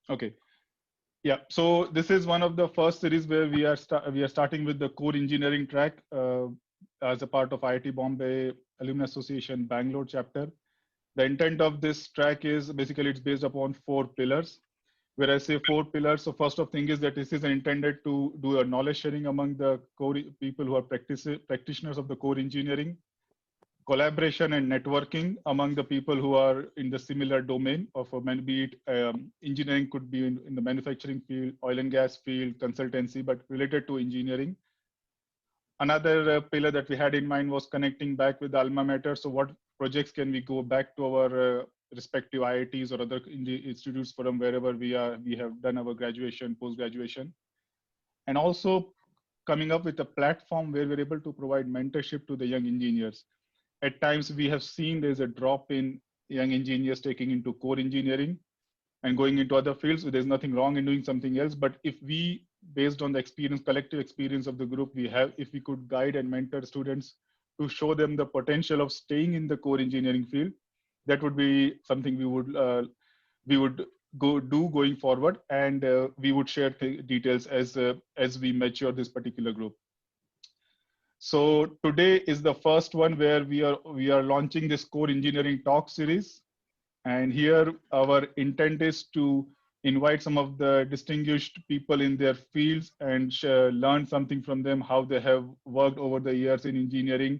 Okay. Yeah. So this is one of the first series where we are starting with the core engineering track as a part of IIT Bombay Alumni Association Bangalore chapter. The intent of this track is basically it's based upon 4 pillars. Where I say 4 pillars, so first of thing is that this is intended to do a knowledge sharing among the core people who are practitioners of the core engineering, collaboration and networking among the people who are in the similar domain of be it engineering, could be in the manufacturing field, oil and gas field, consultancy, but related to engineering. Another pillar that we had in mind was connecting back with the alma mater. So what projects can we go back to our respective IITs or other institutes from wherever we have done our graduation, post-graduation, and also coming up with a platform where we're able to provide mentorship to the young engineers. At times we have seen there's a drop in young engineers taking into core engineering and going into other fields. So there's nothing wrong in doing something else. But if we, based on the experience, collective experience of the group we have, if we could guide and mentor students to show them the potential of staying in the core engineering field, that would be something we would going forward, and we would share details as we mature this particular group. So today is the first one where we are launching this core engineering talk series. And here our intent is to invite some of the distinguished people in their fields and learn something from them, how they have worked over the years in engineering,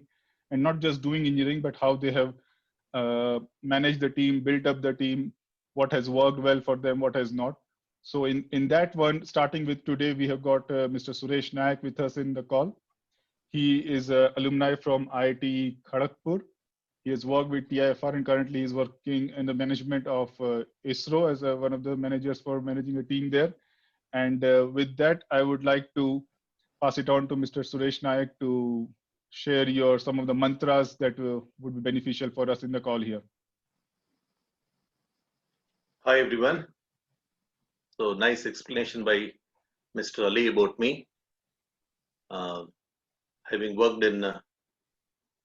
and not just doing engineering, but how they have managed the team, built up the team, what has worked well for them, what has not. So in that one, starting with today, we have got Mr. Suresh Naik with us in the call. He is an alumni from IIT Kharagpur. He has worked with TIFR and currently is working in the management of ISRO as one of the managers for managing a team there. And with that, I would like to pass it on to Mr. Suresh Naik to share some of the mantras that would be beneficial for us in the call here. Hi everyone. So nice explanation by Mr. Ali about me. Having worked in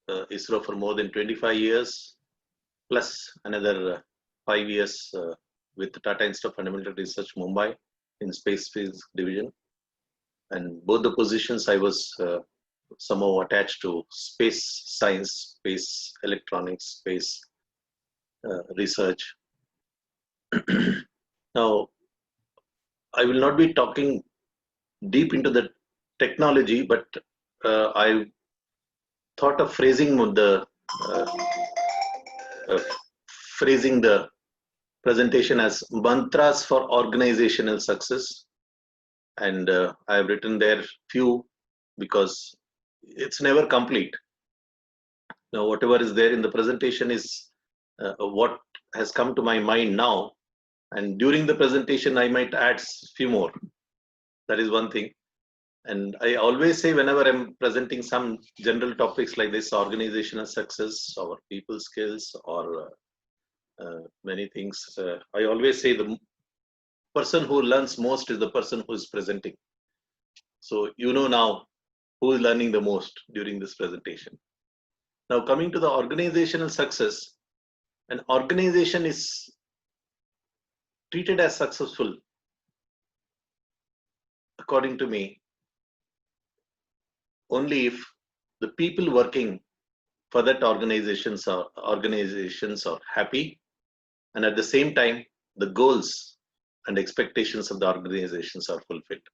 ISRO for more than 25 years, plus another 5 years with Tata Institute of Fundamental Research, Mumbai, in Space Physics Division. And both the positions I was somehow attached to space science, space electronics, space research. Now, I will not be talking deep into the technology, but I thought of phrasing the presentation as mantras for organizational success, and I have written there few because it's never complete. Now, whatever is there in the presentation is what has come to my mind now, and during the presentation I might add few more. That is one thing. And I always say whenever I'm presenting some general topics like this, organizational success or people skills or many things, I always say the person who learns most is the person who is presenting. So you know now who is learning the most during this presentation. Now coming to the organizational success, an organization is treated as successful, according to me, only if the people working for that organizations are happy, and at the same time the goals and expectations of the organizations are fulfilled.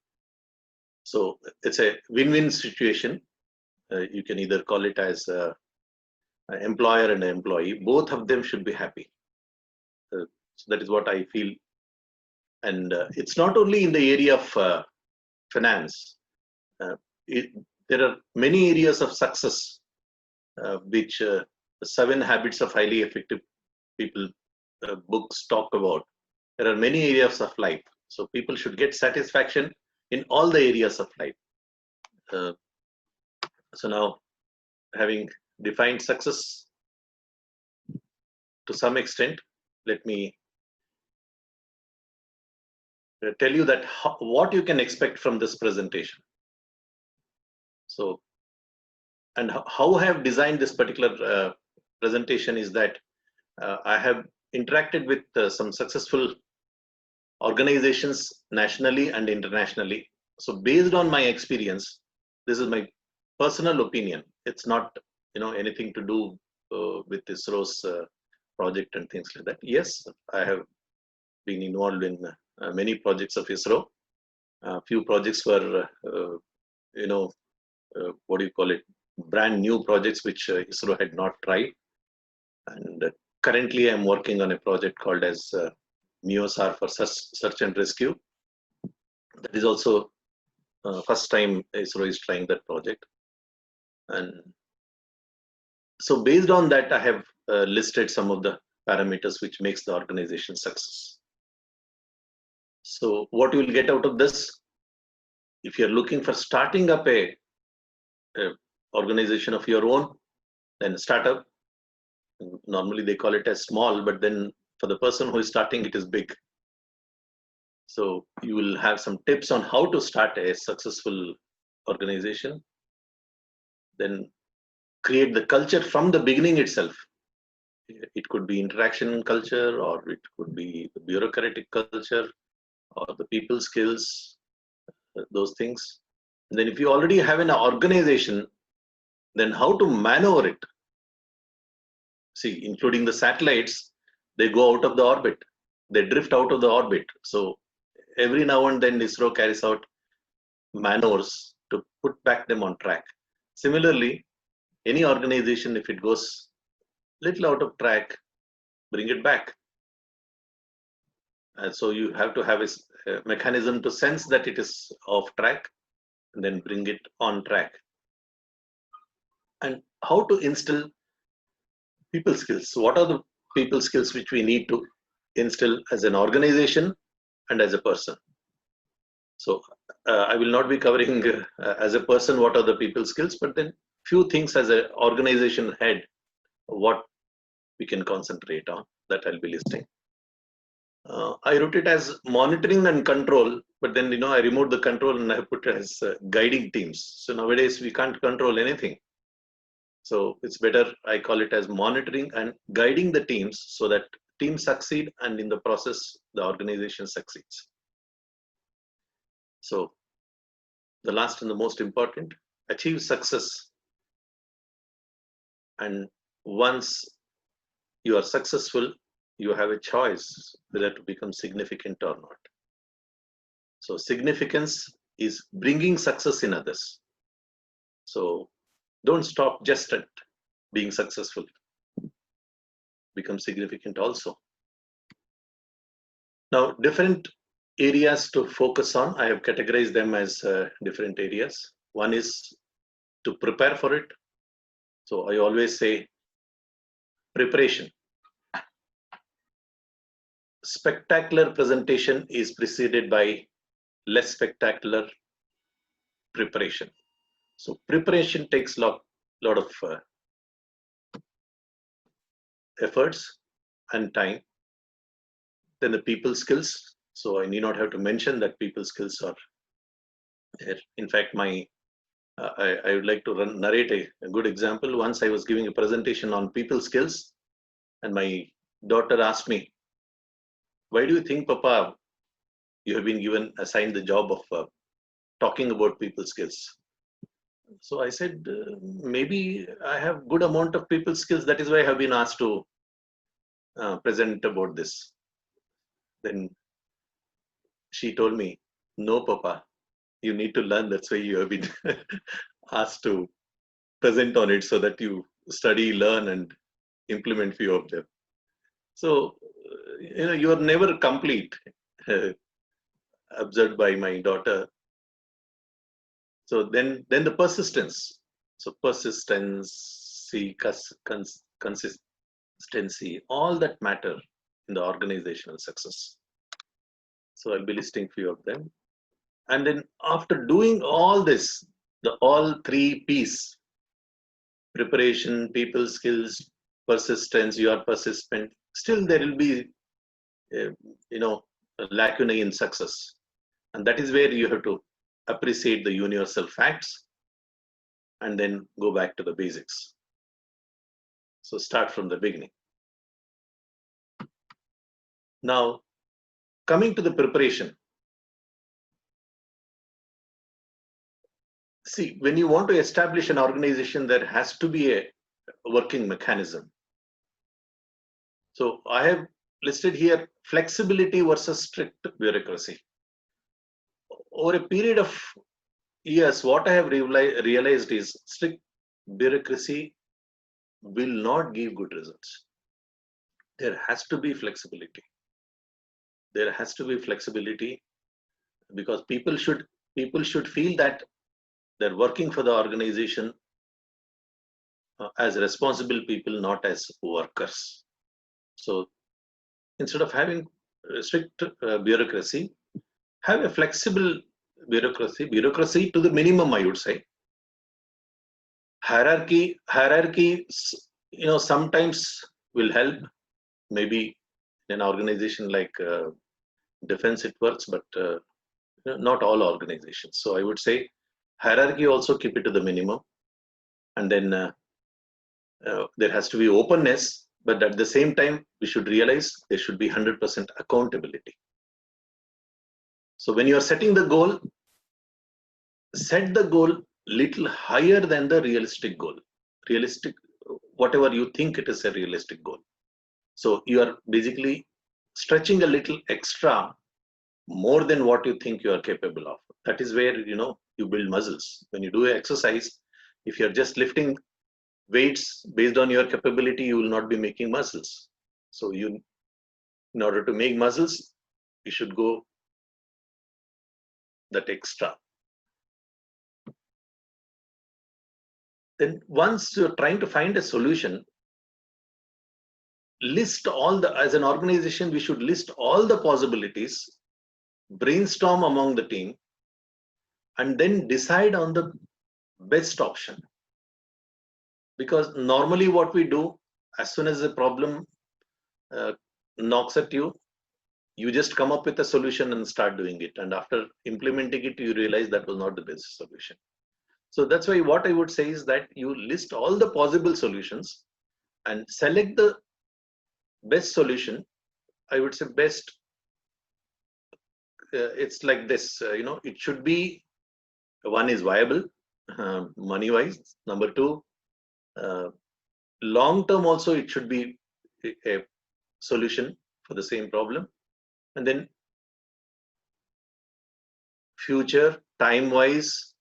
So it's a win-win situation. You can either call it as an employer and an employee. Both of them should be happy. So that is what I feel. And it's not only in the area of finance. There are many areas of success which the 7 Habits of Highly Effective People books talk about. There are many areas of life. So people should get satisfaction in all the areas of life. So now, having defined success to some extent, let me tell you that what you can expect from this presentation. So, and how I have designed this particular presentation is that I have interacted with some successful organizations nationally and internationally. So based on my experience, this is my personal opinion. It's not, anything to do with ISRO's project and things like that. Yes, I have been involved in many projects of ISRO. A few projects were, what do you call it, brand new projects which ISRO had not tried. And currently I'm working on a project called as NEOSAR for search and rescue. That is also first time ISRO is trying that project. And so based on that, I have listed some of the parameters which makes the organization success. So what you will get out of this, if you're looking for starting up a organization of your own, then startup. Normally they call it as small, but then for the person who is starting, it is big. So you will have some tips on how to start a successful organization. Then create the culture from the beginning itself. It could be interaction culture, or it could be the bureaucratic culture, or the people skills, those things. And then if you already have an organization, then how to maneuver it. See, including the satellites, they go out of the orbit. They drift out of the orbit. So every now and then ISRO carries out maneuvers to put back them on track. Similarly, any organization, if it goes little out of track, bring it back. And so you have to have a mechanism to sense that it is off track and then bring it on track. And how to instill people skills. What are the people skills which we need to instill as an organization and as a person? So I will not be covering as a person what are the people skills, but then few things as an organization head, what we can concentrate on, that I'll be listing. I wrote it as monitoring and control, but then I removed the control and I put it as guiding teams. So nowadays we can't control anything. So it's better I call it as monitoring and guiding the teams so that teams succeed, and in the process the organization succeeds. So the last and the most important, achieve success. And once you are successful, you have a choice whether to become significant or not. So significance is bringing success in others. So don't stop just at being successful. Become significant also. Now, different areas to focus on, I have categorized them as different areas. One is to prepare for it. So I always say preparation. Spectacular presentation is preceded by less spectacular preparation. So preparation takes lot of efforts and time. Then the people skills. So I need not have to mention that people skills are there. In fact, I would like to narrate a good example. Once I was giving a presentation on people skills, and my daughter asked me, "Why do you think, Papa, you have been assigned the job of talking about people skills?" So I said, maybe I have good amount of people skills. That is why I have been asked to present about this. Then she told me, "No, Papa, you need to learn. That's why you have been asked to present on it, so that you study, learn, and implement few of them." So, you are never complete, observed by my daughter. So then the persistence. So persistency, consistency, all that matter in the organizational success. So I'll be listing few of them. And then after doing all this, all three P's, preparation, people skills, persistence, you are persistent, still there will be, a lacunae in success. And that is where you have to appreciate the universal facts and then go back to the basics. So start from the beginning. Now, coming to the preparation. See, when you want to establish an organization, there has to be a working mechanism. So I have listed here flexibility versus strict bureaucracy. Over a period of years, what I have realized is strict bureaucracy will not give good results. There has to be flexibility. There has to be flexibility because people should feel that they're working for the organization as responsible people, not as workers. So instead of having strict bureaucracy, have a flexible bureaucracy to the minimum, I would say. Hierarchy, sometimes will help. Maybe in an organization like defense it works, but not all organizations. So I would say hierarchy also keep it to the minimum, and then there has to be openness, but at the same time we should realize there should be 100% accountability. So when you are setting the goal, set the goal little higher than the realistic goal. Realistic, whatever you think it is a realistic goal. So you are basically stretching a little extra more than what you think you are capable of. That is where you build muscles. When you do exercise, if you're just lifting weights based on your capability, you will not be making muscles. So in order to make muscles, you should go that extra. Then once you're trying to find a solution, as an organization, we should list all the possibilities, brainstorm among the team, and then decide on the best option. Because normally what we do, as soon as the problem knocks at you, you just come up with a solution and start doing it. And after implementing it, you realize that was not the best solution. So that's why what I would say is that you list all the possible solutions and select the best solution. I would say best, it's like this, it should be, one is viable, money wise. Number two, long term also it should be a solution for the same problem. And then future, time wise,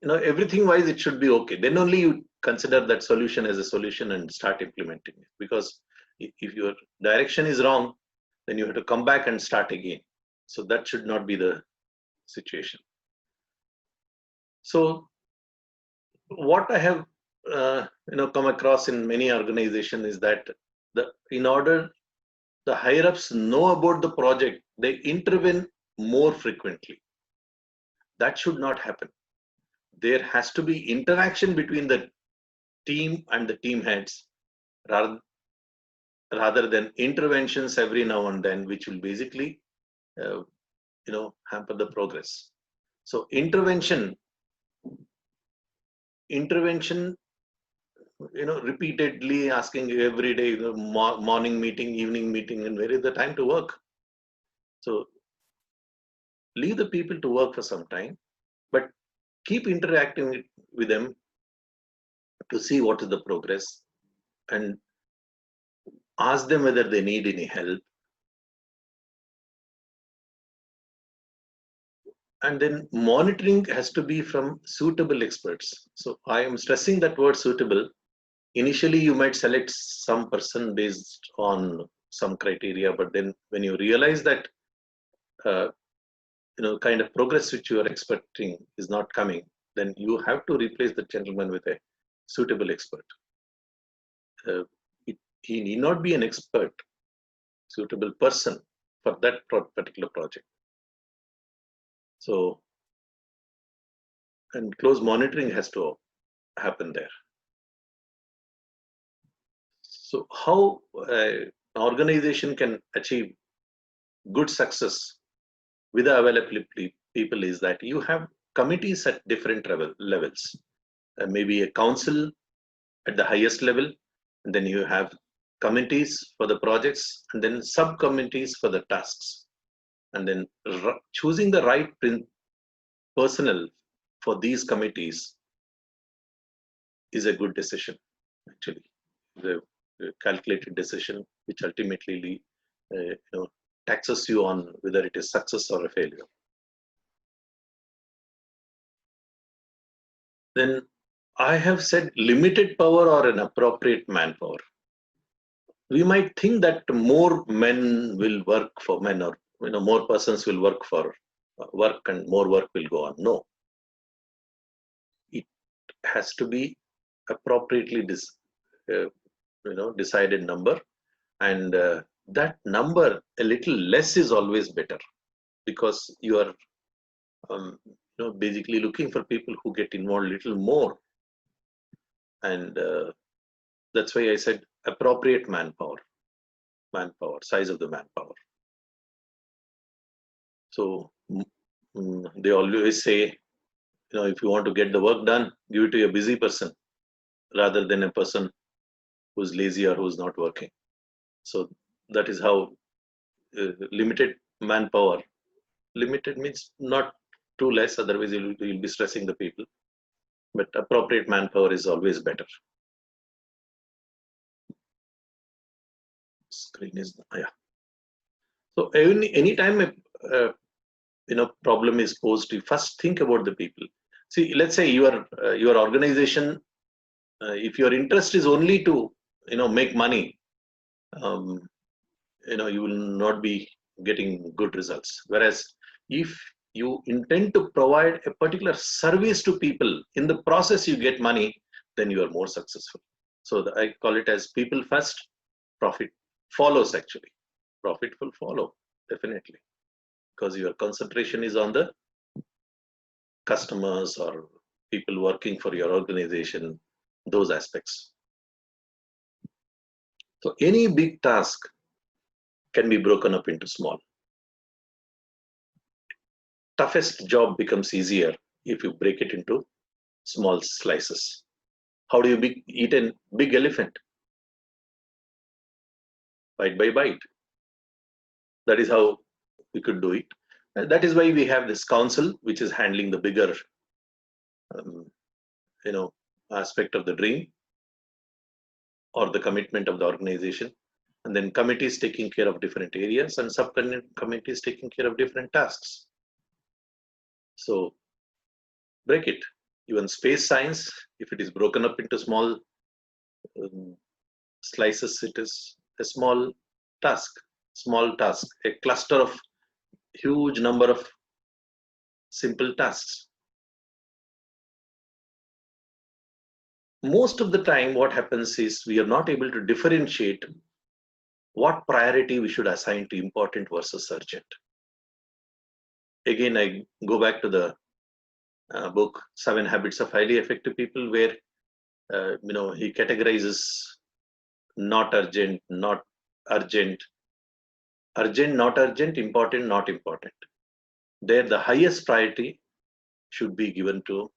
everything wise it should be okay. Then only you consider that solution as a solution and start implementing it. Because if your direction is wrong, then you have to come back and start again. So that should not be the situation. So what I have come across in many organizations is that in order the higher ups know about the project, they intervene more frequently. That should not happen. There has to be interaction between the team and the team heads rather than interventions every now and then, which will basically hamper the progress. So intervention, repeatedly asking every day, morning meeting, evening meeting, and where is the time to work? So leave the people to work for some time, but keep interacting with them to see what is the progress and ask them whether they need any help. And then monitoring has to be from suitable experts. So I am stressing that word suitable. Initially, you might select some person based on some criteria, but then when you realize that kind of progress which you are expecting is not coming, then you have to replace the gentleman with a suitable expert. He need not be an expert, suitable person for that particular project. So, and close monitoring has to happen there. So how an organization can achieve good success with the available people is that you have committees at different levels. Maybe a council at the highest level, and then you have committees for the projects, and then subcommittees for the tasks. and then choosing the right personnel for these committees is a good decision, actually. The calculated decision which ultimately taxes you on whether it is success or a failure. Then I have said limited power or an appropriate manpower. We might think that more men will work for men, or more persons will work for work and more work will go on. No, it has to be appropriately decided number, and that number a little less is always better, because you are basically looking for people who get involved a little more, and that's why I said appropriate manpower, size of the manpower. So they always say, if you want to get the work done, give it to a busy person rather than a person who's lazy or who's not working. So that is how limited manpower. Limited means not too less, otherwise you'll be stressing the people. But appropriate manpower is always better. Screen is So anytime a problem is posed, you first think about the people. See, let's say your organization, if your interest is only to make money, you will not be getting good results. Whereas if you intend to provide a particular service to people, in the process you get money, then you are more successful. So I call it as people first, profit follows. Actually, profit will follow, definitely, because your concentration is on the customers or people working for your organization, those aspects. So any big task can be broken up into small. Toughest job becomes easier if you break it into small slices. How do you eat a big elephant? Bite by bite. That is how we could do it. And that is why we have this council, which is handling the bigger aspect of the dream or the commitment of the organization, and then committees taking care of different areas and subcommittees taking care of different tasks. So break it. Even space science, if it is broken up into small slices, it is a small task, a cluster of huge number of simple tasks. Most of the time what happens is we are not able to differentiate what priority we should assign to important versus urgent. Again, I go back to the book 7 Habits of Highly Effective People, where he categorizes not urgent, not urgent, urgent, not urgent, important, not important. There the highest priority should be given to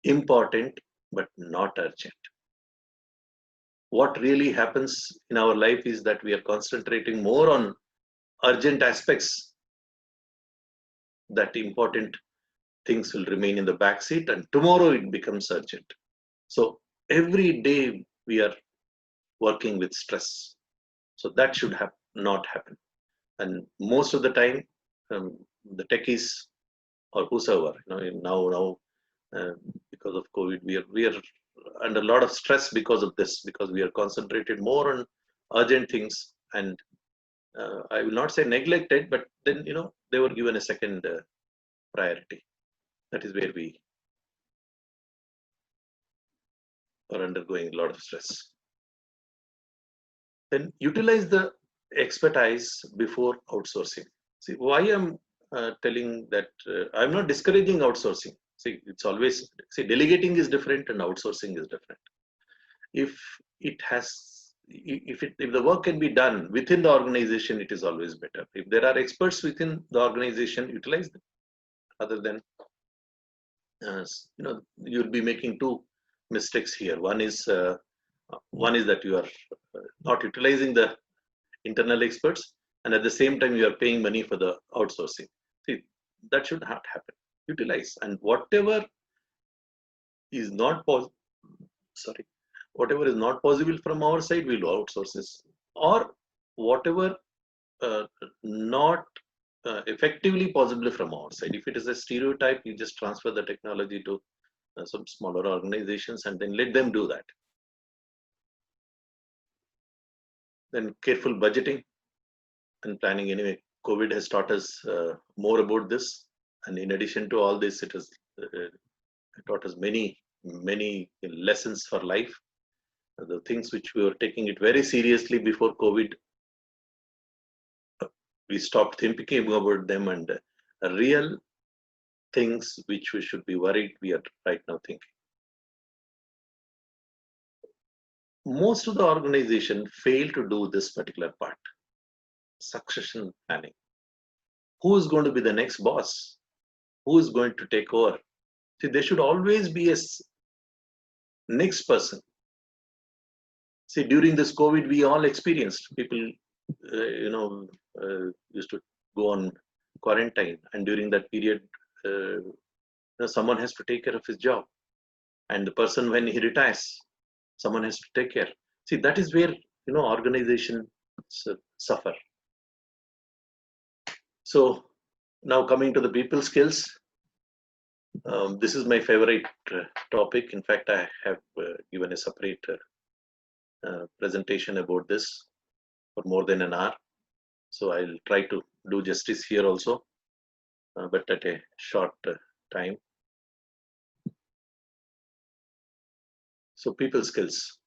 important but not urgent. What really happens in our life is that we are concentrating more on urgent aspects, that important things will remain in the back seat, and tomorrow it becomes urgent. So every day we are working with stress. So that should not happen. And most of the time, the techies or whosoever, now because of COVID, we are under a lot of stress because of this, because we are concentrated more on urgent things, and I will not say neglected, but then they were given a second priority. That is where we are undergoing a lot of stress. Then utilize the expertise before outsourcing. See, why I'm telling that I'm not discouraging outsourcing. See, it's always, delegating is different and outsourcing is different. If the work can be done within the organization, it is always better. If there are experts within the organization, utilize them. Other than you'll be making two mistakes here. One is that you are not utilizing the internal experts, and at the same time you are paying money for the outsourcing. See, that should not happen. Utilize, and whatever is not whatever is not possible from our side, we'll outsource this, or whatever not effectively possible from our side. If it is a stereotype, you just transfer the technology to some smaller organizations and then let them do that. Then careful budgeting and planning. Anyway, COVID has taught us more about this, and in addition to all this, it has taught us many lessons for life. The things which we were taking it very seriously before COVID, we stopped thinking about them, and real things which we should be worried, we are right now thinking. Most of the organization fail to do this particular part, succession planning. Who is going to be the next boss? Who is going to take over? See, there should always be a next person. See, during this COVID, we all experienced people, used to go on quarantine, and during that period, someone has to take care of his job, and the person, when he retires, someone has to take care. See, that is where organizations suffer. So now coming to the people skills, this is my favorite topic. In fact, I have given a separate presentation about this for more than an hour. So I'll try to do justice here also, but at a short time. So people skills.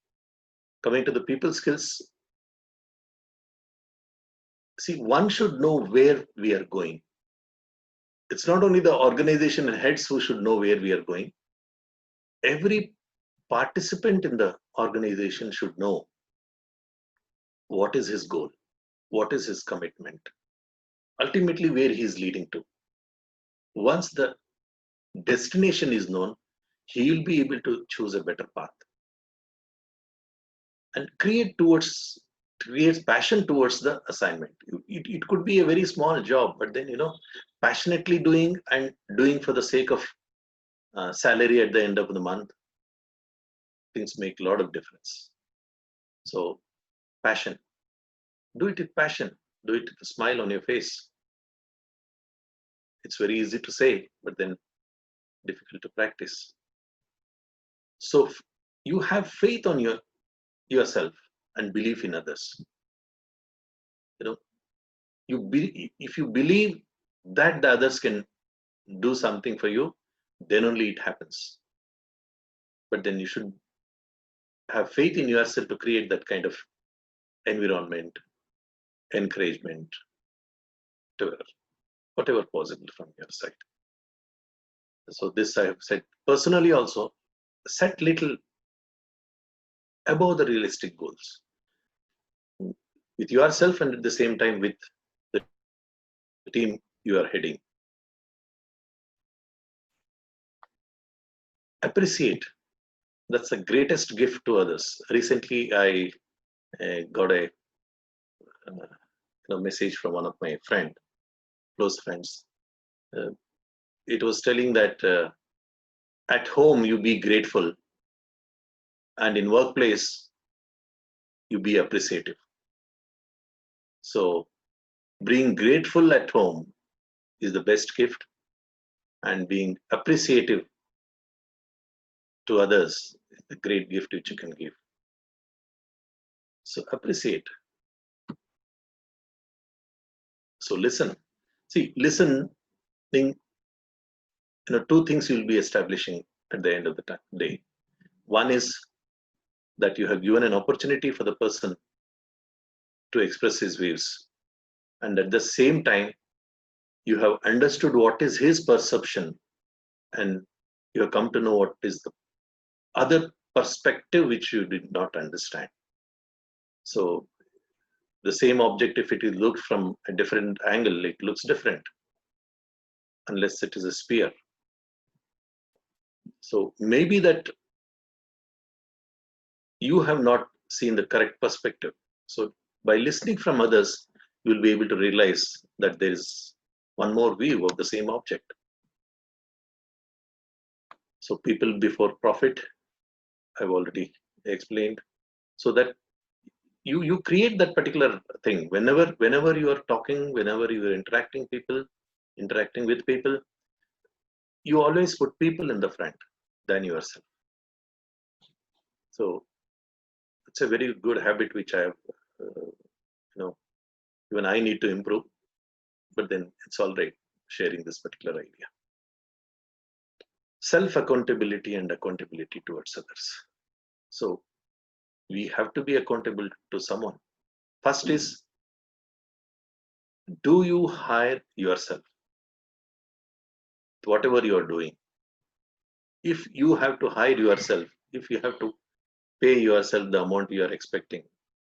Coming to the people skills, see, one should know where we are going. It's not only the organization heads who should know where we are going. Every participant in the organization should know what is his goal, what is his commitment, ultimately where he is leading to. Once the destination is known, he will be able to choose a better path and create passion towards the assignment. It could be a very small job, but then passionately doing and doing for the sake of salary at the end of the month, things make a lot of difference. So passion, do it with passion, do it with a smile on your face. It's very easy to say, but then difficult to practice. So you have faith on yourself and belief in others. If you believe that the others can do something for you, then only it happens. But then you should have faith in yourself to create that kind of environment, encouragement, whatever possible from your side. So this I have said personally also, set little above the realistic goals with yourself and at the same time with the team you are heading. Appreciate. That's the greatest gift to others. Recently, I got a message from one of my close friends. It was telling that at home you be grateful, and in workplace you be appreciative. So being grateful at home is the best gift, and being appreciative to others is the great gift which you can give. So appreciate. So listen. See, listening, two things you'll be establishing at the end of the day. One is that you have given an opportunity for the person to express his views, and at the same time you have understood what is his perception, and you have come to know what is the other perspective which you did not understand. So the same object, if it is looked from a different angle, it looks different unless it is a sphere. So maybe that you have not seen the correct perspective. So by listening from others, you will be able to realize that there is one more view of the same object. So people before profit, I've already explained. So that you create that particular thing whenever you are talking, whenever you are interacting with people, you always put people in the front than yourself. So it's a very good habit which I have, even I need to improve. But then it's all right sharing this particular idea. Self accountability and accountability towards others. So we have to be accountable to someone. First is, do you hire yourself? Whatever you are doing, if you have to hire yourself, if you have to pay yourself the amount you are expecting,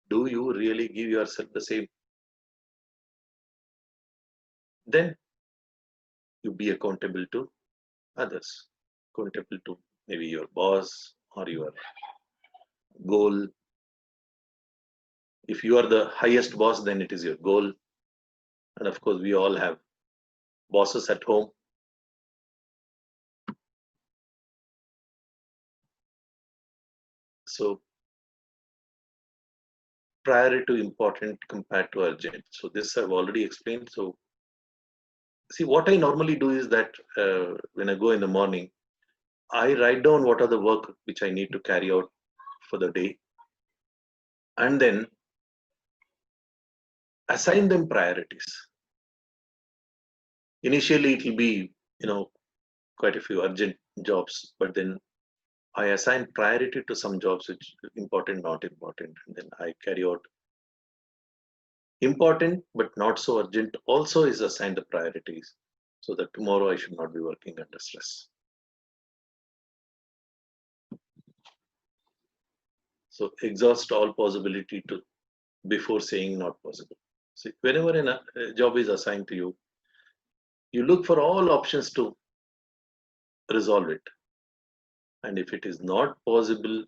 do you really give yourself the same? Then you be accountable to others, accountable to maybe your boss or your goal. If you are the highest boss, then it is your goal. And of course, we all have bosses at home. So priority to important compared to urgent. So this I've already explained. So see, what I normally do is that when I go in the morning, I write down what are the work which I need to carry out for the day, and then assign them priorities. Initially, it will be, quite a few urgent jobs, but then I assign priority to some jobs which important, not important, and then I carry out important but not so urgent also is assigned the priorities, so that tomorrow I should not be working under stress. So exhaust all possibility to before saying not possible. See, whenever a job is assigned to you, you look for all options to resolve it. And if it is not possible,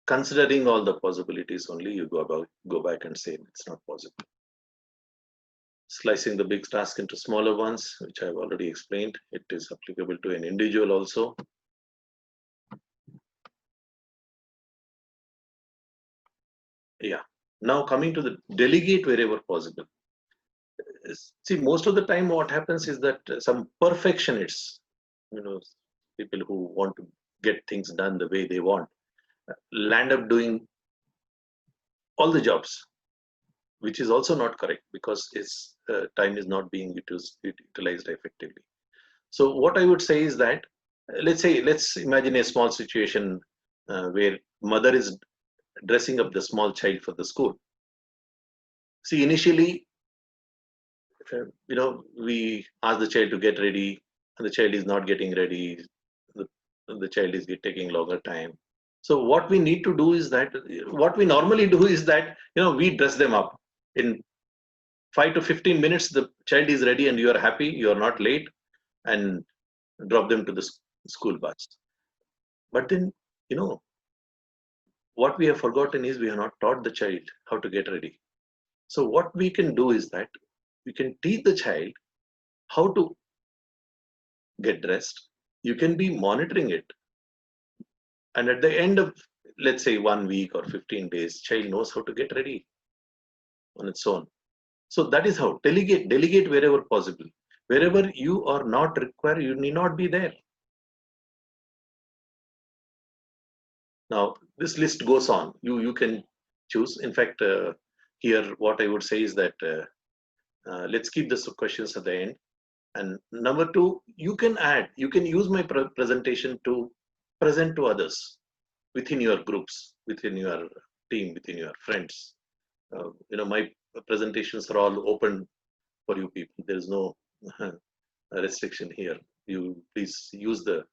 considering all the possibilities only, you go back and say it's not possible. Slicing the big task into smaller ones, which I've already explained, it is applicable to an individual also. Yeah. Now coming to the delegate wherever possible. See, most of the time what happens is that some perfectionists, people who want to get things done the way they want, land up doing all the jobs, which is also not correct because its time is not being utilized effectively. So what I would say is that, let's imagine a small situation where mother is dressing up the small child for the school. See, initially, we ask the child to get ready, and the child is not getting ready. The child is taking longer time. So what we need to do is that, what we normally do is that, we dress them up. In 5 to 15 minutes, the child is ready and you are happy, you are not late, and drop them to the school bus. But then, what we have forgotten is we have not taught the child how to get ready. So what we can do is that we can teach the child how to get dressed. You can be monitoring it. And at the end of, let's say, 1 week or 15 days, child knows how to get ready on its own. So that is how delegate wherever possible. Wherever you are not required, you need not be there. Now, this list goes on. You can choose. In fact, here what I would say is that let's keep the questions at the end. And number 2, you can use my presentation to present to others within your groups, within your team, within your friends. My presentations are all open for you people. There is no restriction here. You please use the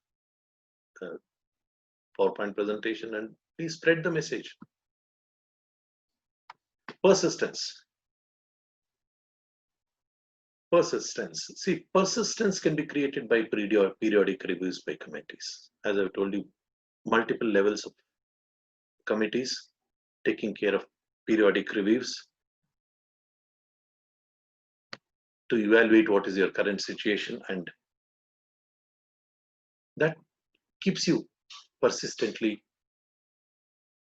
PowerPoint presentation and please spread the message. Persistence. See, persistence can be created by periodic reviews by committees. As I've told you, multiple levels of committees taking care of periodic reviews. to evaluate what is your current situation, and that keeps you persistently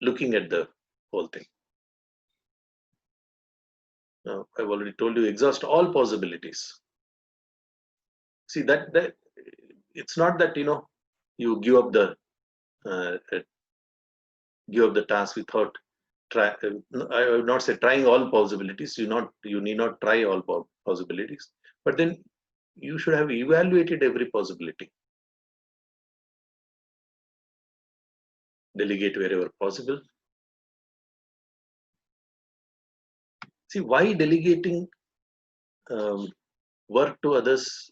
looking at the whole thing. Now, I've already told you, exhaust all possibilities. See, that it's not that you give up the task without try. I would not say trying all possibilities. You need not try all possibilities, but then you should have evaluated every possibility. Delegate wherever possible. See, why delegating work to others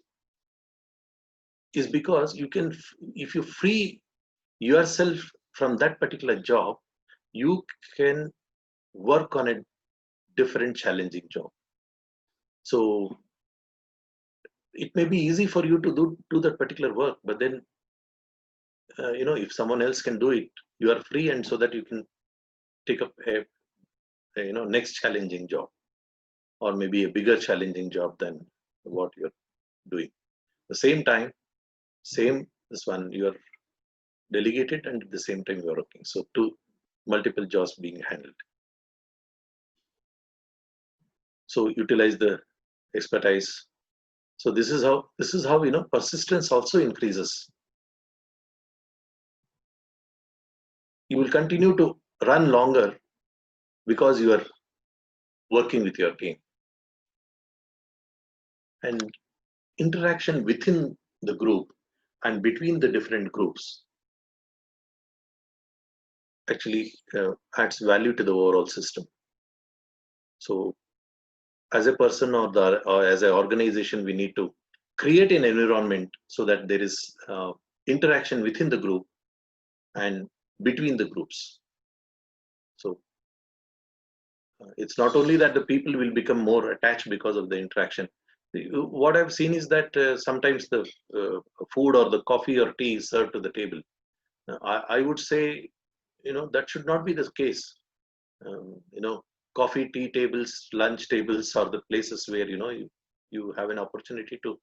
is because you can, if you free yourself from that particular job, you can work on a different challenging job. So it may be easy for you to do that particular work, but then if someone else can do it, you are free, and so that you can take up a next challenging job, or maybe a bigger challenging job than what you're doing. At the same time, this one you are delegated, and at the same time you are working. So multiple jobs being handled. So utilize the expertise. So this is how persistence also increases. You will continue to run longer because you are working with your team. And interaction within the group and between the different groups actually adds value to the overall system. So as a person or as an organization, we need to create an environment so that there is interaction within the group and between the groups. So it's not only that the people will become more attached because of the interaction. What I've seen is that sometimes the food or the coffee or tea is served to the table. I would say, that should not be the case. Coffee, tea tables, lunch tables are the places where you have an opportunity to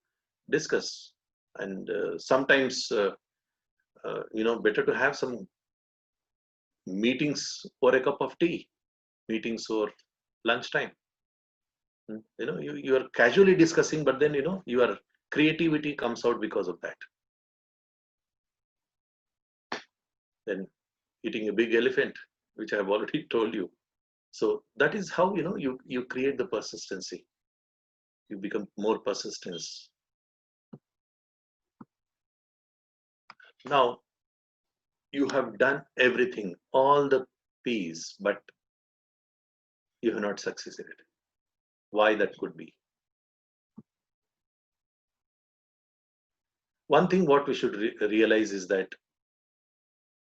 discuss, and sometimes better to have some meetings for a cup of tea, meetings or lunchtime. You are casually discussing, but then your creativity comes out because of that. Then eating a big elephant, which I have already told you. So that is how you create the persistency. You become more persistent. Now you have done everything, all the P's, but you have not succeeded. Why that could be? One thing what we should realize is that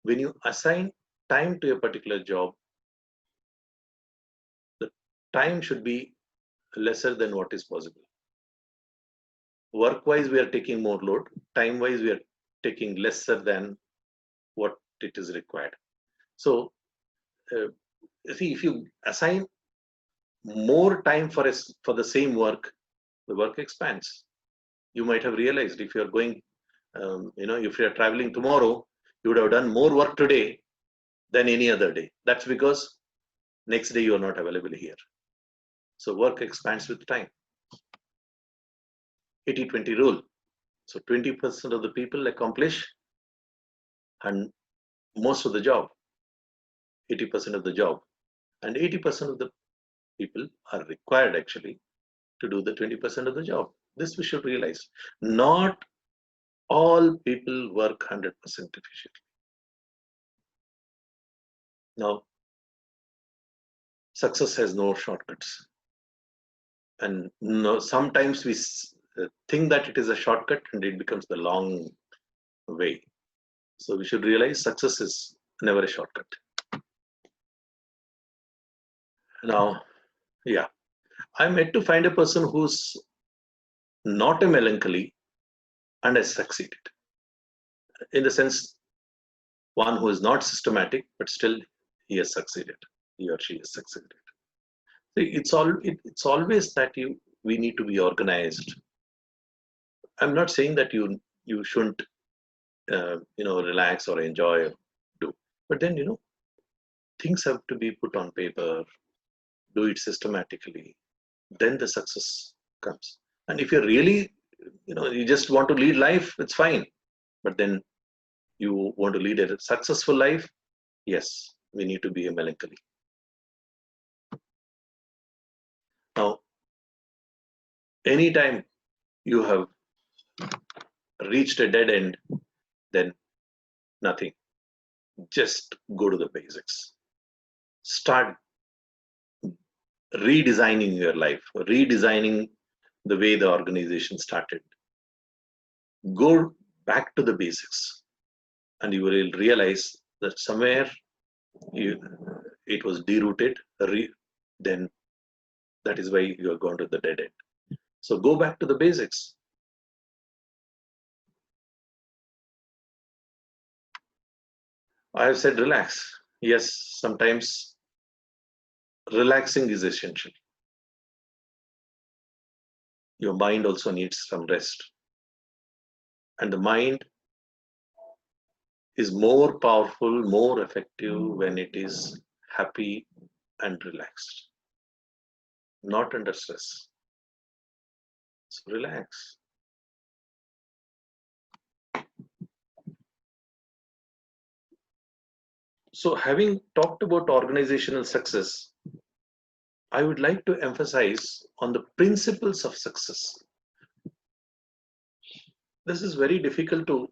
when you assign time to a particular job, the time should be lesser than what is possible. Work-wise, we are taking more load. Time-wise, we are taking lesser than what it is required. So, see, if you assign more time for the same work, the work expands. You might have realized if you are going, if you are traveling tomorrow, you would have done more work today than any other day. That's because next day you are not available here. So work expands with time. 80-20 rule. So 20% of the people accomplish and most of the job, 80% of the job, and 80% of the people are required actually to do the 20% of the job. This we should realize. Not all people work 100% efficiently. Now, success has no shortcuts. And sometimes we think that it is a shortcut and it becomes the long way. So we should realize success is never a shortcut. Now, yeah, I'm yet to find a person who's not a melancholy and has succeeded. In the sense, one who is not systematic, but still he has succeeded. He or she has succeeded. See, it's always that we need to be organized. I'm not saying that you shouldn't relax or enjoy, do, but then things have to be put on paper, do it systematically, then the success comes. And if you're really you just want to lead life, it's fine, but then you want to lead a successful life, yes, we need to be a melancholy. Now, anytime you have reached a dead end, then nothing, just go to the basics, start redesigning your life, redesigning the way the organization started. Go back to the basics, and you will realize that somewhere it was derooted. Then that is why you are going to the dead end. So go back to the basics. I have said relax. Yes, sometimes relaxing is essential. Your mind also needs some rest. And the mind is more powerful, more effective when it is happy and relaxed, not under stress. So relax. So having talked about organizational success, I would like to emphasize on the principles of success. This is very difficult to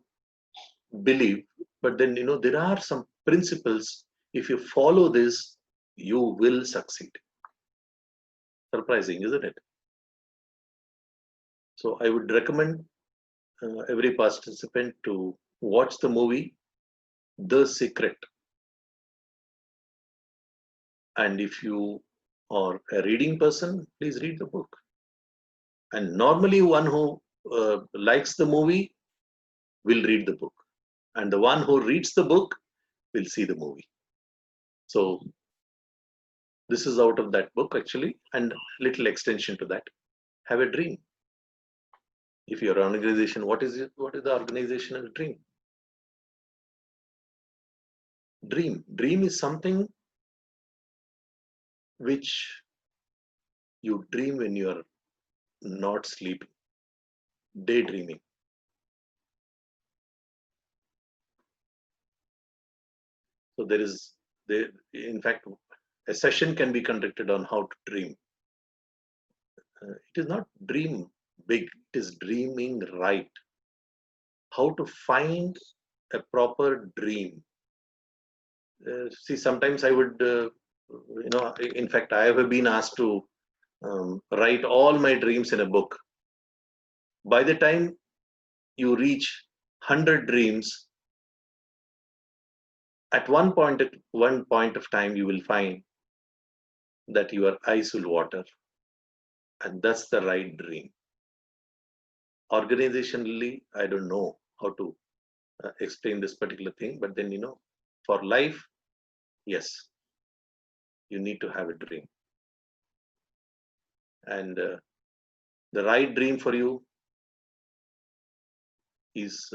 believe, but then there are some principles. If you follow this, you will succeed. Surprising, isn't it? So I would recommend every participant to watch the movie The Secret. And if you are a reading person, please read the book. And normally one who likes the movie will read the book. And the one who reads the book will see the movie. So this is out of that book actually, and little extension to that. Have a dream. If you're an organization, what is it? What is the organizational dream? Dream is something which you dream when you're not sleeping, daydreaming. So in fact, a session can be conducted on how to dream. It is not dream big, it is dreaming right. How to find a proper dream. See, sometimes I would, in fact, I have been asked to write all my dreams in a book. By the time you reach 100 dreams, at one point of time, you will find that your eyes will water, and that's the right dream. Organizationally, I don't know how to explain this particular thing, but then for life, yes, you need to have a dream, and the right dream for you is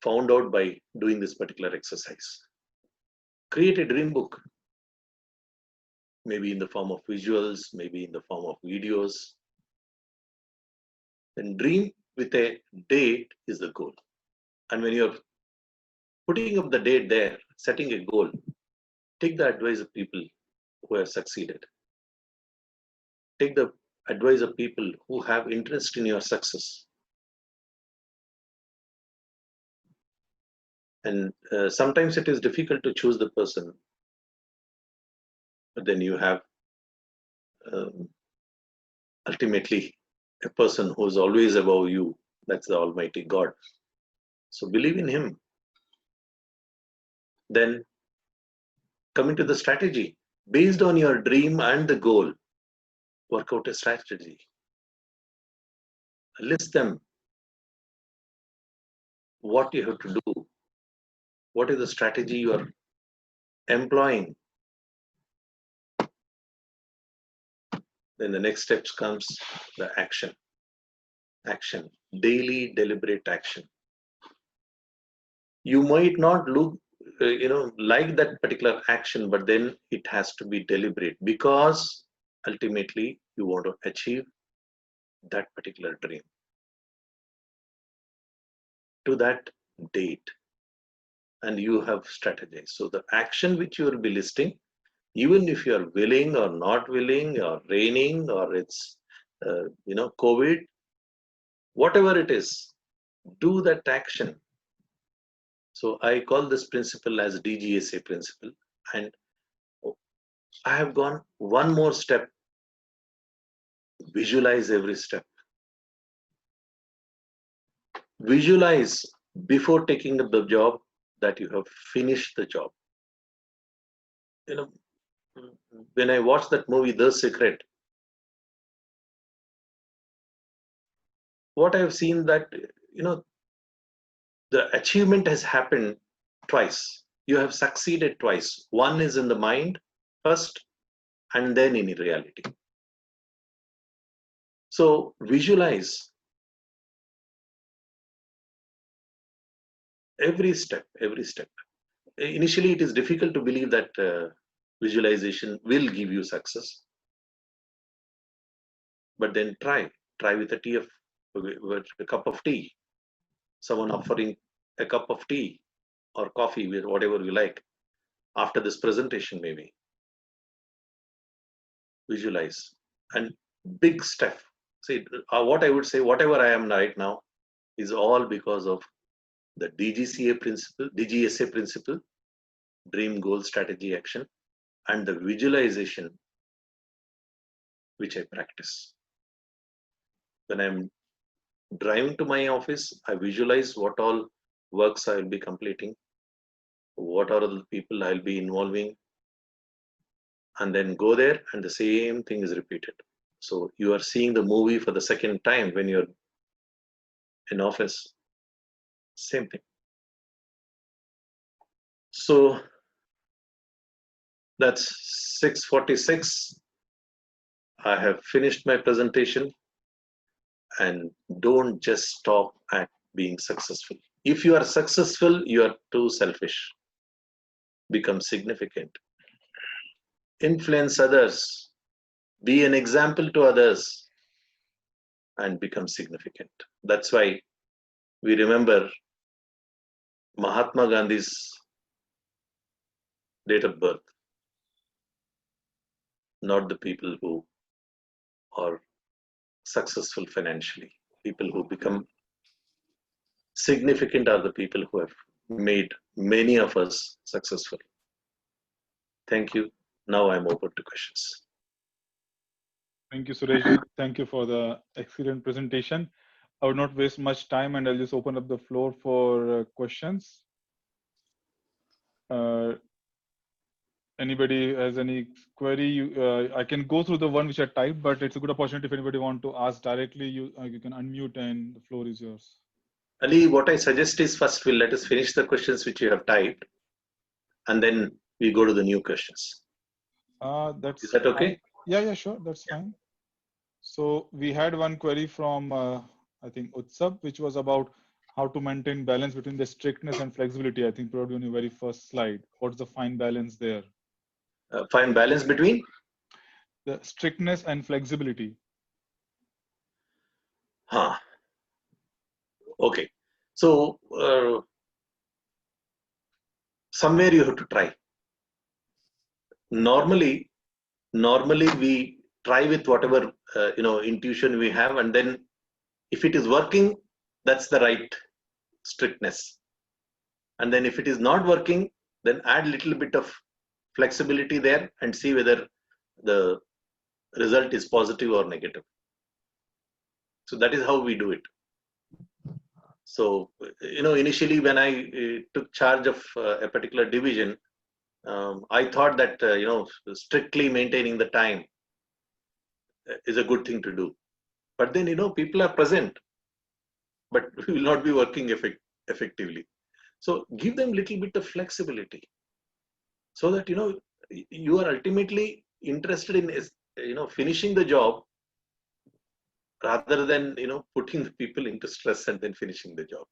found out by doing this particular exercise. Create a dream book, maybe in the form of visuals, maybe in the form of videos. Then dream with a date is the goal. And when you're putting up the date there, setting a goal, take the advice of people who have succeeded. Take the advice of people who have interest in your success. And sometimes it is difficult to choose the person, but then you have ultimately a person who is always above you. That's the Almighty God. So believe in Him. Then coming to the strategy, based on your dream and the goal, work out a strategy. List them. What you have to do. What is the strategy you are employing Then the next steps comes the action. Action, daily deliberate action. You might not look, like that particular action, but then it has to be deliberate because ultimately you want to achieve that particular dream to that date, and you have strategized. So the action which you will be listing, even if you are willing or not willing, or raining, or it's COVID, whatever it is, do that action. So I call this principle as DGSA principle, and I have gone one more step. Visualize every step. Visualize before taking up the job that you have finished the job. When I watched that movie, The Secret, what I have seen that, the achievement has happened twice. You have succeeded twice. One is in the mind first, and then in reality. So visualize every step, every step. Initially, it is difficult to believe that visualization will give you success. But then try with with a cup of tea. Someone offering a cup of tea or coffee, with whatever you like, after this presentation maybe. Visualize. And big step. See, what I would say, whatever I am right now is all because of the DGSA principle, dream, goal, strategy, action, and the visualization which I practice. When I'm driving to my office, I visualize what all works I will be completing, what are the people I'll be involving, and then go there, and the same thing is repeated. So you are seeing the movie for the second time when you're in office. Same thing. So that's 6:46. I have finished my presentation, and don't just stop at being successful. If you are successful, you are too selfish. Become significant. Influence others. Be an example to others, and become significant. That's why we remember Mahatma Gandhi's date of birth, not the people who are successful financially. People who become significant are the people who have made many of us successful. Thank you. Now I'm open to questions. Thank you, Suresh. Thank you for the excellent presentation. I would not waste much time, and I'll just open up the floor for questions. Anybody has any query? I can go through the one which I typed, but it's a good opportunity if anybody want to ask directly. You can unmute, and the floor is yours. Ali, what I suggest is first we'll let us finish the questions which you have typed, and then we go to the new questions. Is that okay? Yeah, sure. That's fine. So we had one query from, I think, Utsab, which was about how to maintain balance between the strictness and flexibility. I think probably on your very first slide. What's the fine balance there? Fine balance between? The strictness and flexibility. Okay. So somewhere you have to try. Normally we try with whatever intuition we have, and then if it is working, that's the right strictness. And then if it is not working, then add little bit of flexibility there and see whether the result is positive or negative. So that is how we do it. So initially when I took charge of a particular division, I thought that strictly maintaining the time is a good thing to do. But then people are present, but we will not be working effectively. So give them little bit of flexibility, so that you are ultimately interested in finishing the job rather than, putting the people into stress and then finishing the job.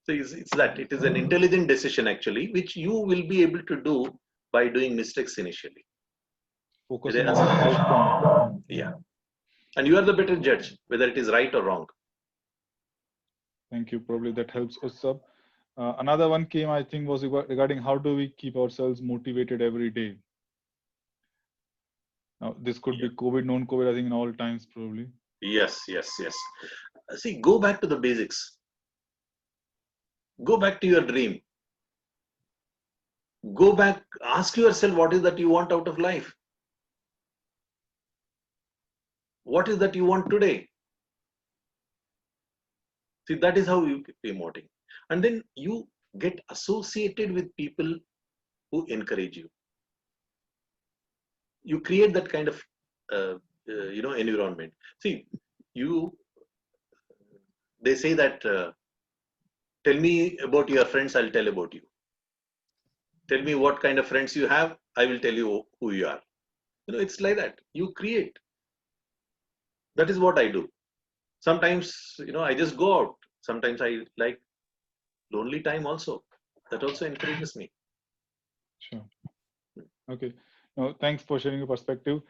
So it's that it is an intelligent decision actually, which you will be able to do by doing mistakes initially. Focusing on the outcome. Yeah. And you are the better judge whether it is right or wrong. Thank you. Probably that helps us up. Another one came, I think, was regarding how do we keep ourselves motivated every day. Now, this could be COVID, non-COVID, I think in all times probably. Yes. See, go back to the basics. Go back to your dream. Go back, ask yourself what is that you want out of life. What is that you want today? See, that is how you keep emoting. And then you get associated with people who encourage you. You create that kind of, environment. See, they say that, tell me about your friends, I'll tell about you. Tell me what kind of friends you have, I will tell you who you are. It's like that. You create. That is what I do. Sometimes, I just go out. Sometimes I like lonely time also. That also encourages me. Sure. Okay. No, thanks for sharing your perspective.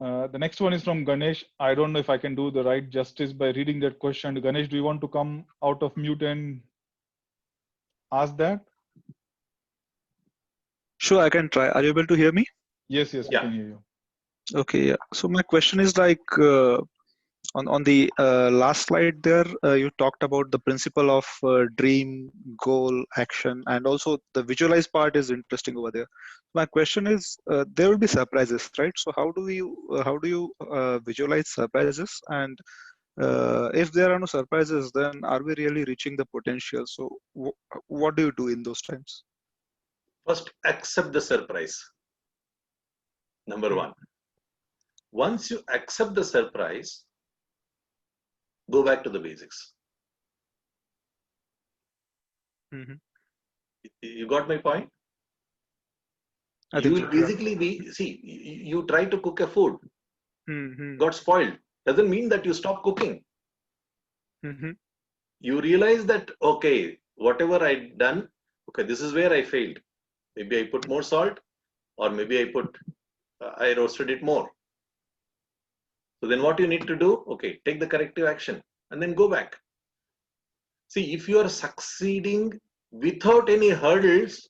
The next one is from Ganesh. I don't know if I can do the right justice by reading that question. Ganesh, do you want to come out of mute and ask that? Sure, I can try. Are you able to hear me? Yes, we can hear you. Okay, yeah. So my question is like on the last slide there, you talked about the principle of dream, goal, action, and also the visualize part is interesting over there. My question is, there will be surprises, right? So how do you visualize surprises? And if there are no surprises, then are we really reaching the potential? So what do you do in those times? First, accept the surprise. Number one. Once you accept the surprise, go back to the basics. You got my point? You will basically be, see, you try to cook a food, got spoiled. Doesn't mean that you stop cooking. You realize that, okay, whatever I done, okay, this is where I failed. Maybe I put more salt, or maybe I roasted it more. So then what you need to do, okay, take the corrective action and then go back. See, if you are succeeding without any hurdles,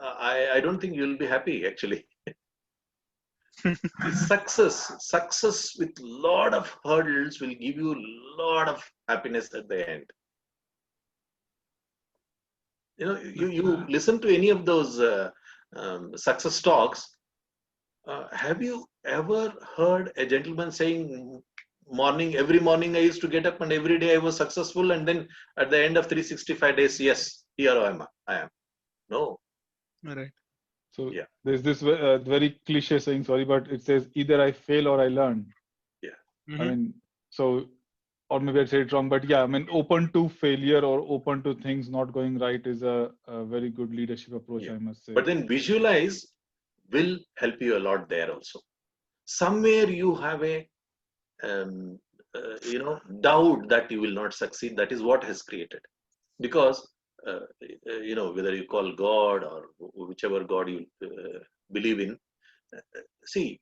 I don't think you'll be happy actually. Success with lot of hurdles will give you a lot of happiness at the end. You listen to any of those success talks. Have you ever heard a gentleman saying, every morning I used to get up and every day I was successful, and then at the end of 365 days, yes, here I am. No. All right. So there's this very cliche saying, sorry, but it says either I fail or I learn. Yeah. I mean, so, or maybe I said it wrong, but yeah, I mean, open to failure or open to things not going right is a very good leadership approach, I must say. But then visualize will help you a lot there also. Somewhere you have a doubt that you will not succeed. That is what has created, because whether you call God or whichever God you believe in. See,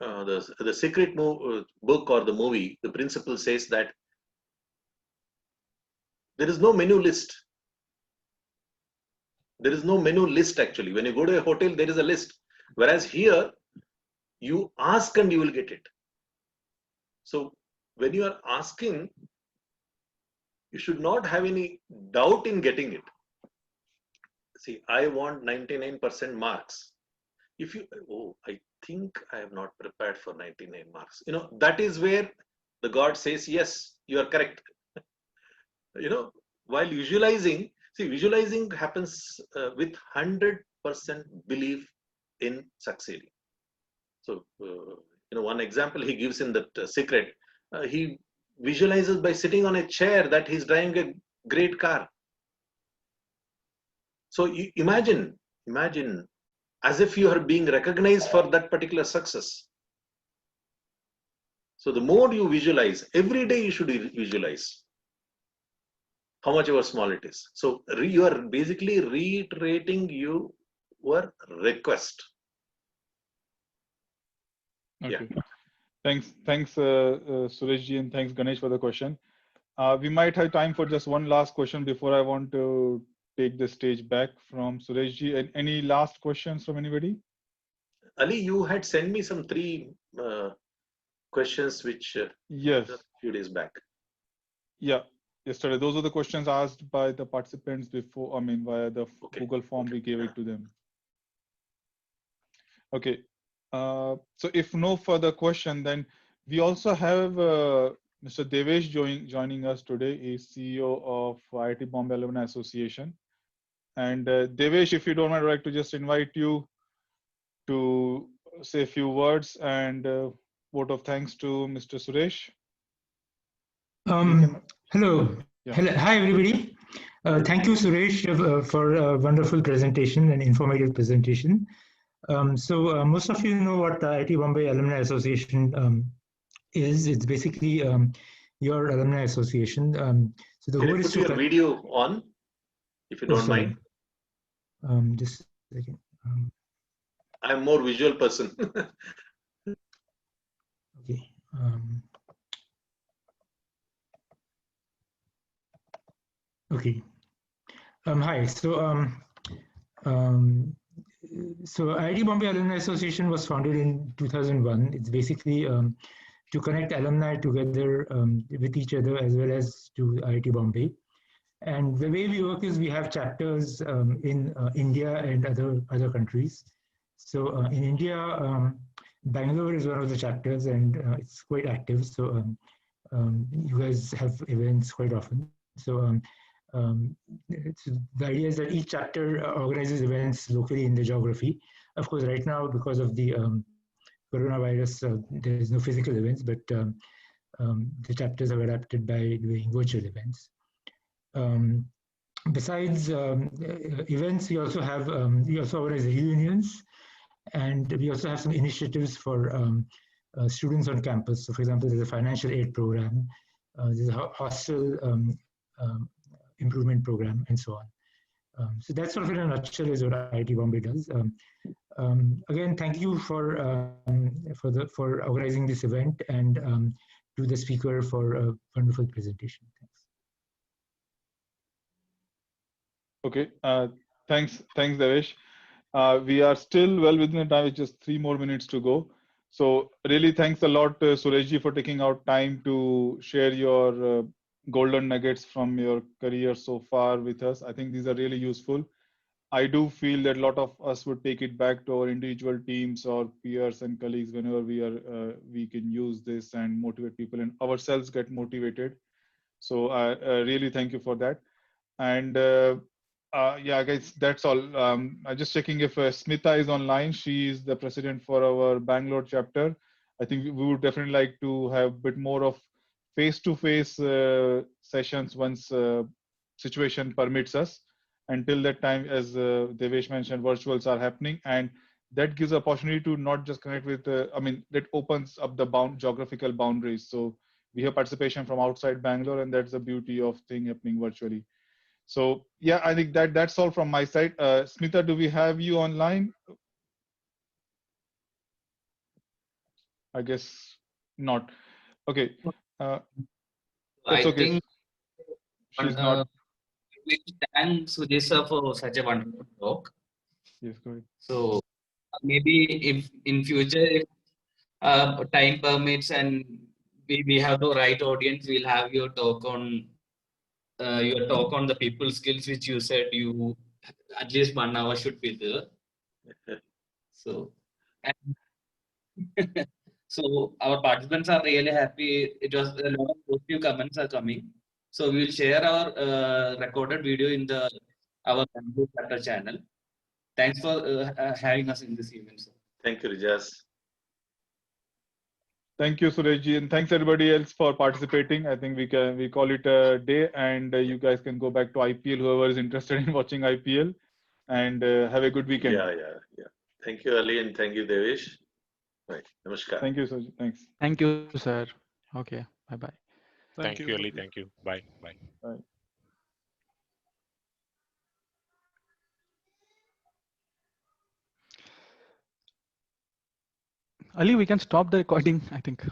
the secret book or the movie, the principle says that there is no menu list. There is no menu list actually. When you go to a hotel, there is a list. Whereas here, you ask and you will get it. So when you are asking, you should not have any doubt in getting it. See, I want 99% marks. If you, I think I have not prepared for 99 marks. That is where the God says, yes, you are correct. While visualizing, see, visualizing happens with 100% belief in succeeding. So, one example he gives in that secret, he visualizes by sitting on a chair that he's driving a great car. So imagine as if you are being recognized for that particular success. So the more you visualize, every day you should visualize how much ever small it is. So you are basically reiterating your request. Okay. Yeah. Thanks, Suresh ji, and thanks, Ganesh, for the question. We might have time for just one last question before I want to take the stage back from Suresh ji. Any last questions from anybody? Ali, you had sent me some 3 questions which Yes. a few days back. Yeah, yesterday. Those are the questions asked by the participants before, via the Google form we gave it to them. Okay. So if no further question, then we also have Mr. Devesh joining us today. He's CEO of IIT Bombay Alumni Association. And Devesh, if you don't mind, I'd like to just invite you to say a few words and vote of thanks to Mr. Suresh. Hello. Yeah. Hello. Hi, everybody. Thank you, Suresh, for a wonderful presentation and informative presentation. So most of you know what the IIT Bombay Alumni Association is. It's basically your alumni association. So the Can goal you is put to your video on, if you don't mind? Just a second. I'm more visual person. Okay. Okay. Hi. So IIT Bombay Alumni Association was founded in 2001. It's basically to connect alumni together with each other as well as to IIT Bombay. And the way we work is we have chapters in India and other countries. So in India, Bangalore is one of the chapters, and it's quite active. So you guys have events quite often. So the idea is that each chapter organizes events locally in the geography. Of course, right now, because of the coronavirus, there is no physical events, but the chapters have adapted by doing virtual events. Besides events, we also organize reunions, and we also have some initiatives for students on campus. So, for example, there's a financial aid program, there's a hostel improvement program, and so on. So that's sort of in a nutshell is what IIT Bombay does. Again, thank you for organizing this event, and to the speaker for a wonderful presentation. Thanks. Okay. Thanks, Devesh. We are still well within the time. It's just 3 more minutes to go. So really, thanks a lot, Sureshji, for taking out time to share your golden nuggets from your career so far with us. I think these are really useful. I do feel that a lot of us would take it back to our individual teams or peers and colleagues whenever we can use this and motivate people and ourselves get motivated. So I really thank you for that. And yeah, guys, that's all. I'm just checking if Smita is online. She is the president for our Bangalore chapter. I think we would definitely like to have a bit more of face-to-face sessions once situation permits us. Until that time, as Devesh mentioned, virtuals are happening, and that gives opportunity to not just connect with. That opens up the geographical boundaries. So we have participation from outside Bangalore, and that's the beauty of thing happening virtually. So yeah, I think that's all from my side. Smita, do we have you online? I guess not. Okay. That's okay. Think she's not. We thank Suresh sir for such a wonderful talk. Yes, go ahead. So maybe if in future, if time permits and we have the right audience, we'll have your talk on the people skills, which you said you at least 1 hour should be there. So so our participants are really happy. It was a lot of positive comments are coming. So we will share our recorded video in our Untitled Chapter channel. Thanks for having us in this event, sir. Thank you, Rijas. Thank you, Sureshji, and thanks everybody else for participating. I think we call it a day, and you guys can go back to IPL. Whoever is interested in watching IPL, and have a good weekend. Yeah. Thank you, Ali, and thank you, Devesh. Right. Namaskar. Thank you, Sajid. Thanks. Thank you, sir. Okay. Bye bye. Thank you, Ali. Thank you. Bye. Bye. Bye. Ali, we can stop the recording, I think.